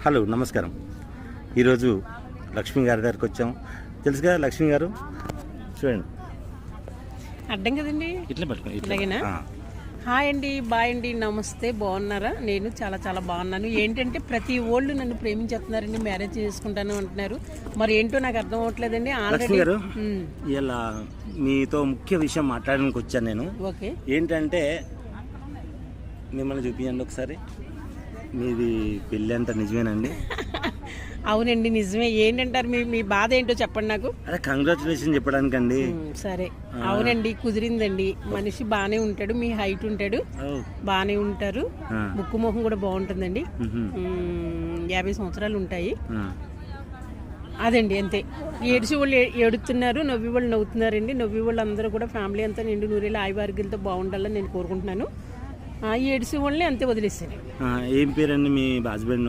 Hello నమస్కారం. ఈరోజు లక్ష్మి గారి దగ్గరికి వచ్చాం. తెలుసు కదా లక్ష్మి గారు, చూడండి అడ్డం కదండి, ఇట్లా పట్టుకోండి. ఇట్లాగేనా? హాయ్ అండి, బాయ్ అండి, నమస్తే. బాగున్నారా? నేను చాలా చాలా బాగున్నాను. ఏంటంటే ప్రతి ఓళ్ళు నన్ను ప్రేమించేస్తున్నారండి, మ్యారేజ్ చేసుకుంటాను అంటున్నారు. మరి ఏంటో నాకు అర్థం అవ్వట్లేదండి. లక్ష్మి గారు, ఇలా మీతో ముఖ్య విషయం మాట్లాడడానికి వచ్చాను నేను. ఓకే, ఏంటంటే మిమ్మల్ని చూపించండి ఒకసారి. మీది పెళ్ళి అంతా నిజమేనండి? అవునండి, నిజమే. ఏంటంటారు మీ బాధ ఏంటో చెప్పండి నాకు. అదే కంగ్రాచులేషన్ చెప్పడానికండి. సరే, అవునండి, కుదిరిందండి. మనిషి బాగానే ఉంటాడు, మీ హైట్ ఉంటాడు, బాగానే ఉంటారు, ముక్కు మొహం కూడా బాగుంటుందండి. 50 సంవత్సరాలు ఉంటాయి. అదండి, అంతే. ఏడ్చి వాళ్ళు ఏడుతున్నారు, నవ్వి వాళ్ళు నవ్వుతున్నారండి. నవ్వి వాళ్ళు అందరూ కూడా ఫ్యామిలీ అంతా నిండు నూరేళ్ళు ఆయువారోగ్యాలతో బాగుండాలని నేను కోరుకుంటున్నాను. ఏడ్చి వాళ్ళని అంతే వదిలేస్తాను. ఏం పేరండి మీ హస్బెండ్?